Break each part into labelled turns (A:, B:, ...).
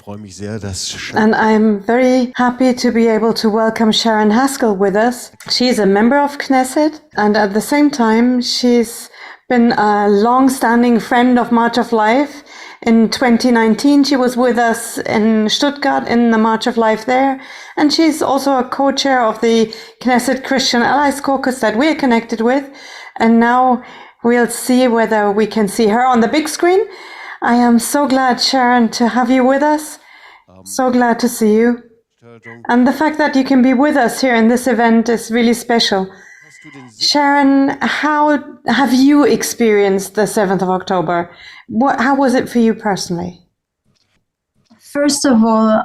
A: freue mich sehr, dass
B: And I'm very happy to be able to welcome Sharren Haskel with us. She's a member of Knesset, and at the same time, she's been a long-standing friend of March of Life. In 2019, she was with us in Stuttgart in the March of Life there, and she's also a co-chair of the Knesset Christian Allies Caucus that we're connected with. And now we'll see whether we can see her on the big screen. I am so glad, Sharren, to have you with us. So glad to see you. And the fact that you can be with us here in this event is really special. Sharren, how have you experienced the 7th of October? How was it for you personally?
C: First of all,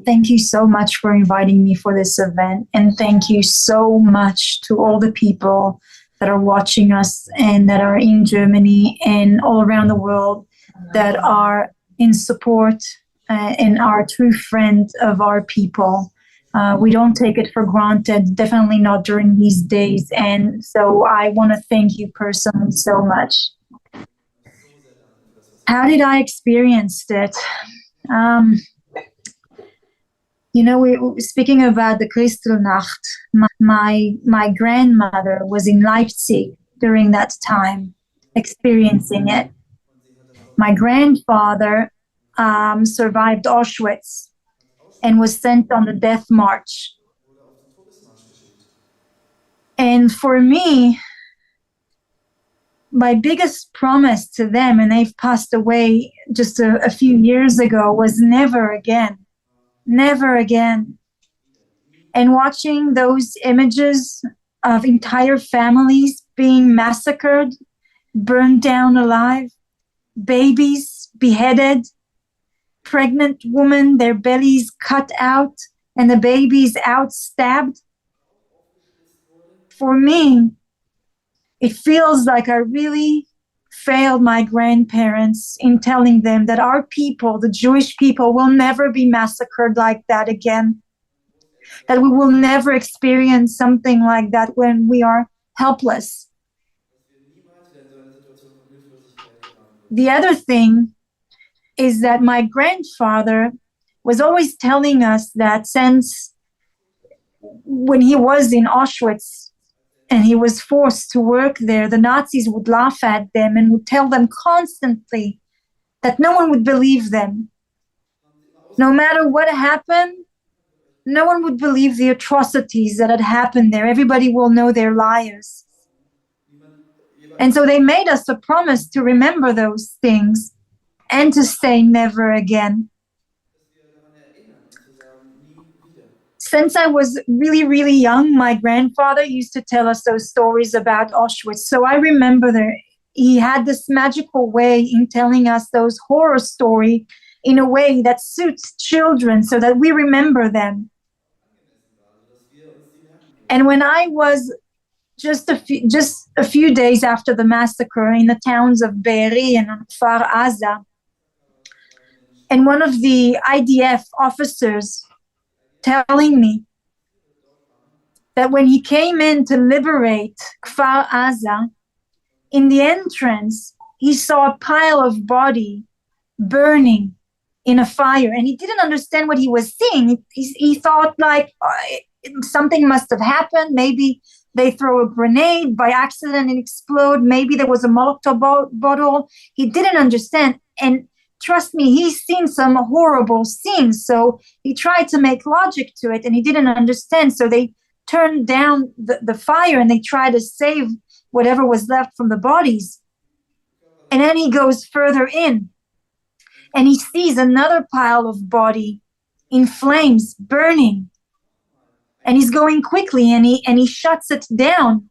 C: thank you so much for inviting me for this event. And thank you so much to all the people that are watching us and that are in Germany and all around the world that are in support and are true friends of our people. We don't take it for granted, definitely not during these days. And so I want to thank you personally so much. How did I experience it? Speaking about the Kristallnacht, my grandmother was in Leipzig during that time, experiencing it. My grandfather survived Auschwitz and was sent on the death march. And for me, my biggest promise to them, and they've passed away just a few years ago, was never again. Never again. And watching those images of entire families being massacred, burned down alive, babies beheaded, pregnant women, their bellies cut out, and the babies out-stabbed. For me, it feels like I really failed my grandparents in telling them that our people, the Jewish people, will never be massacred like that again. That we will never experience something like that when we are helpless. The other thing is that my grandfather was always telling us that since when he was in Auschwitz and he was forced to work there, the Nazis would laugh at them and would tell them constantly that no one would believe them. No matter what happened, no one would believe the atrocities that had happened there. Everybody will know they're liars. And so they made us a promise to remember those things and to say never again. Since I was really, really young, my grandfather used to tell us those stories about Auschwitz. So I remember that he had this magical way in telling us those horror stories in a way that suits children so that we remember them. And when I was just a few days after the massacre in the towns of Be'eri and Kfar Aza, and one of the IDF officers telling me that when he came in to liberate Kfar Aza, in the entrance, he saw a pile of body burning in a fire, and he didn't understand what he was seeing. He thought like something must have happened. Maybe they throw a grenade by accident and explode. Maybe there was a Molotov bottle. He didn't understand. And trust me, he's seen some horrible scenes. So he tried to make logic to it and he didn't understand. So they turned down the fire and they tried to save whatever was left from the bodies. And then he goes further in and he sees another pile of body in flames burning. And he's going quickly and he shuts it down.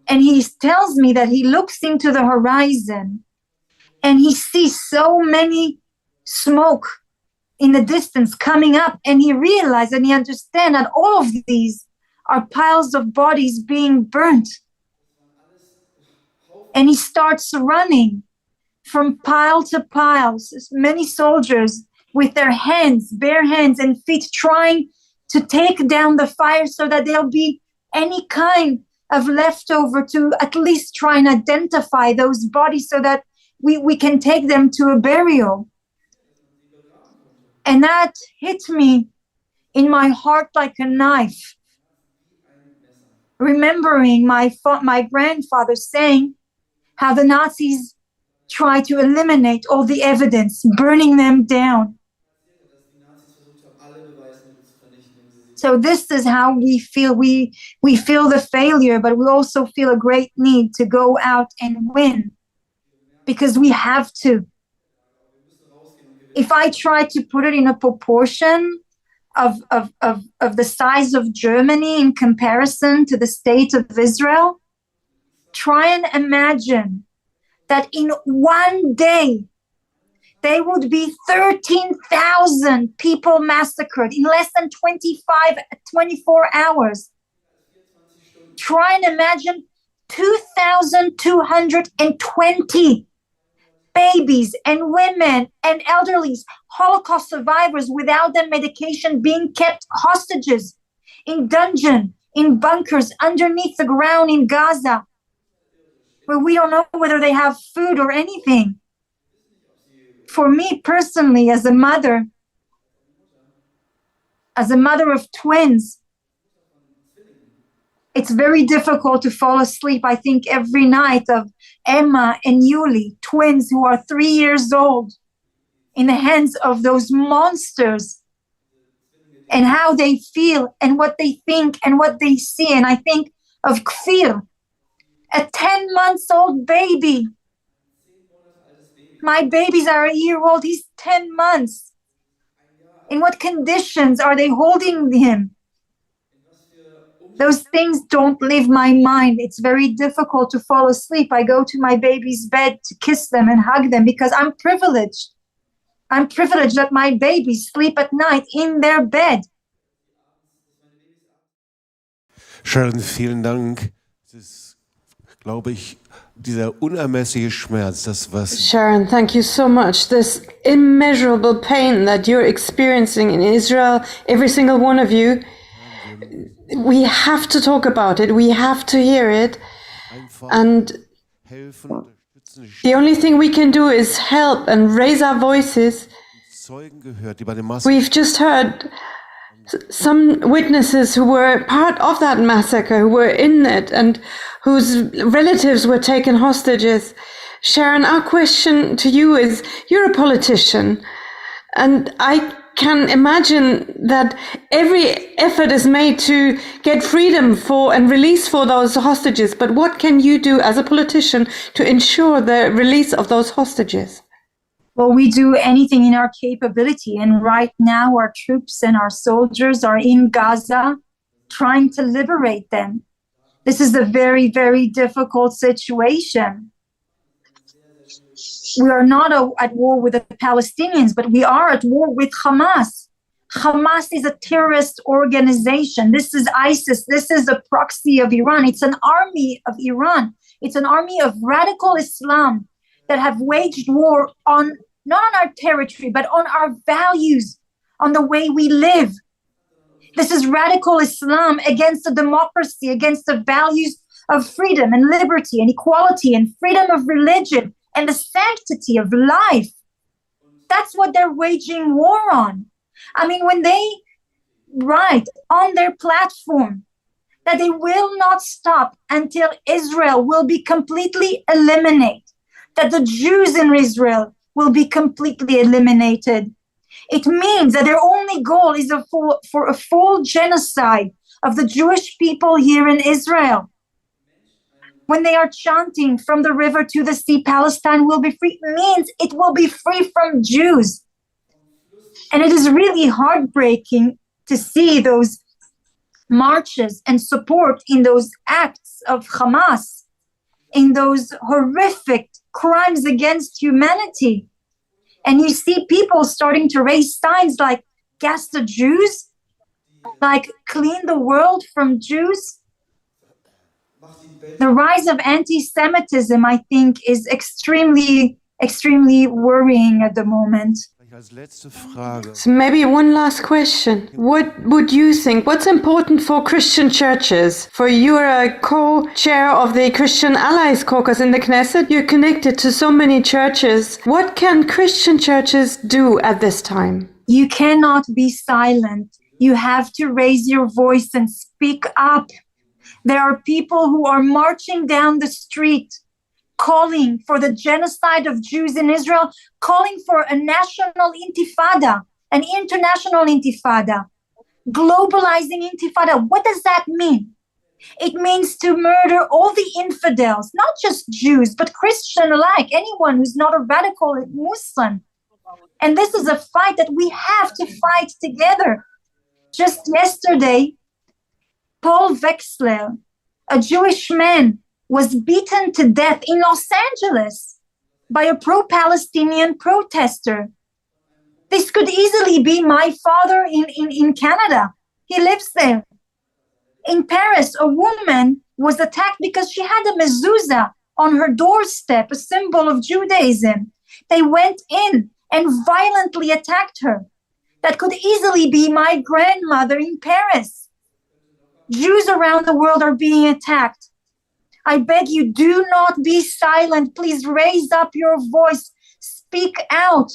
C: And he tells me that he looks into the horizon and he sees so many smoke in the distance coming up. And he realized and he understands that all of these are piles of bodies being burnt. And he starts running from pile to pile. Many soldiers with their hands, bare hands and feet, trying to take down the fire so that there'll be any kind of leftover to at least try and identify those bodies so that we can take them to a burial. And that hit me in my heart like a knife. Remembering my grandfather saying how the Nazis tried to eliminate all the evidence, burning them down. So this is how we feel. We feel the failure, but we also feel a great need to go out and win, because we have to. If I try to put it in a proportion of the size of Germany in comparison to the state of Israel, try and imagine that in one day, there would be 13,000 people massacred in less than 24 hours. Try and imagine 2,220 babies and women and elderly Holocaust survivors without their medication being kept hostages in dungeons, in bunkers, underneath the ground in Gaza, where we don't know whether they have food or anything. For me personally, as a mother of twins, it's very difficult to fall asleep, I think, every night of Emma and Yuli, twins who are 3 years old, in the hands of those monsters, and how they feel and what they think and what they see. And I think of Kfir, a 10-month-old baby. My babies are a year old. He's 10 months. In what conditions are they holding him? Those things don't leave my mind. It's very difficult to fall asleep. I go to my baby's bed to kiss them and hug them because I'm privileged. I'm privileged that my babies sleep at night in their bed.
A: Sharren, vielen Dank. Es ist, glaube ich, dieser unermessliche Schmerz, das was...
B: Sharren, thank you so much. This immeasurable pain that you're experiencing in Israel, every single one of you, we have to talk about it. We have to hear it. And the only thing we can do is help and raise our voices. We've just heard some witnesses who were part of that massacre, who were in it, and whose relatives were taken hostages. Sharren, our question to you is, you're a politician, and I can imagine that every effort is made to get freedom for and release for those hostages. But what can you do as a politician to ensure the release of those hostages?
C: Well, we do anything in our capability. And right now, our troops and our soldiers are in Gaza trying to liberate them. This is a very, very difficult situation. We are not at war with the Palestinians, but we are at war with Hamas. Hamas is a terrorist organization. This is ISIS. This is a proxy of Iran. It's an army of Iran. It's an army of radical Islam that have waged war on, not on our territory, but on our values, on the way we live. This is radical Islam against the democracy, against the values of freedom and liberty and equality and freedom of religion and the sanctity of life. That's what they're waging war on. I mean, when they write on their platform that they will not stop until Israel will be completely eliminated, that the Jews in Israel will be completely eliminated, it means that their only goal is for a full genocide of the Jewish people here in Israel. When they are chanting from the river to the sea, Palestine will be free, means it will be free from Jews. And it is really heartbreaking to see those marches and support in those acts of Hamas, in those horrific crimes against humanity. And you see people starting to raise signs like "Gas the Jews," like "Clean the world from Jews." The rise of anti-Semitism, I think, is extremely, extremely worrying at the moment.
B: So maybe one last question. What would you think? What's important for Christian churches? For you are a co-chair of the Christian Allies Caucus in the Knesset. You're connected to so many churches. What can Christian churches do at this time?
C: You cannot be silent. You have to raise your voice and speak up. There are people who are marching down the street, calling for the genocide of Jews in Israel, calling for a national intifada, an international intifada, globalizing intifada. What does that mean? It means to murder all the infidels, not just Jews, but Christian alike, anyone who's not a radical Muslim. And this is a fight that we have to fight together. Just yesterday, Paul Wexler, a Jewish man, was beaten to death in Los Angeles by a pro-Palestinian protester. This could easily be my father in Canada. He lives there. In Paris, a woman was attacked because she had a mezuzah on her doorstep, a symbol of Judaism. They went in and violently attacked her. That could easily be my grandmother in Paris. Jews around the world are being attacked. I beg you, do not be silent. Please raise up your voice. Speak out.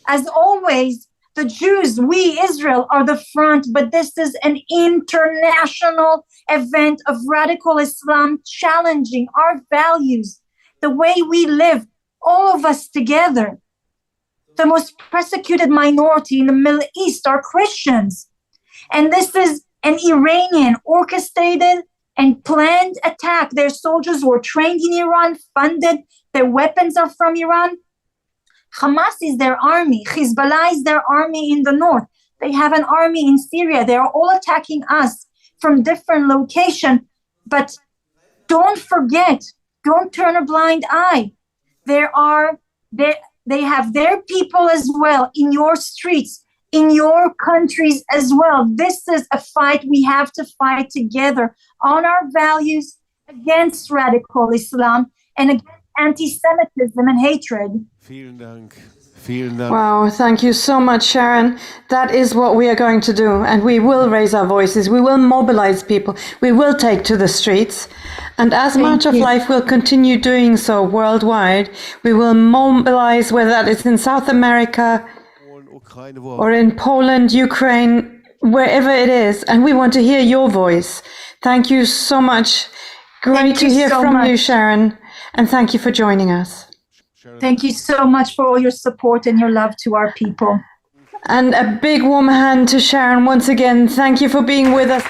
C: As always, the Jews, we, Israel, are the front, but this is an international event of radical Islam challenging our values, the way we live, all of us together. The most persecuted minority in the Middle East are Christians. And this is an Iranian orchestrated and planned attack. Their soldiers were trained in Iran, funded, their weapons are from Iran. Hamas is their army. Hezbollah is their army in the north. They have an army in Syria. They are all attacking us from different locations. But don't forget, don't turn a blind eye. They have their people as well in your streets, in your countries as well. This is a fight we have to fight together on our values against radical Islam and against anti-Semitism and hatred.
A: Vielen Dank. Vielen Dank.
B: Wow, thank you so much, Sharren. That is what we are going to do. And we will raise our voices. We will mobilize people. We will take to the streets. And as March of Life will continue doing so worldwide, we will mobilize, whether that is in South America or in Poland, Ukraine, wherever it is. And we want to hear your voice. Thank you so much. Great to hear from you, Sharren. And thank you for joining us.
C: Thank you so much for all your support and your love to our people.
B: And a big warm hand to Sharren once again. Thank you for being with us.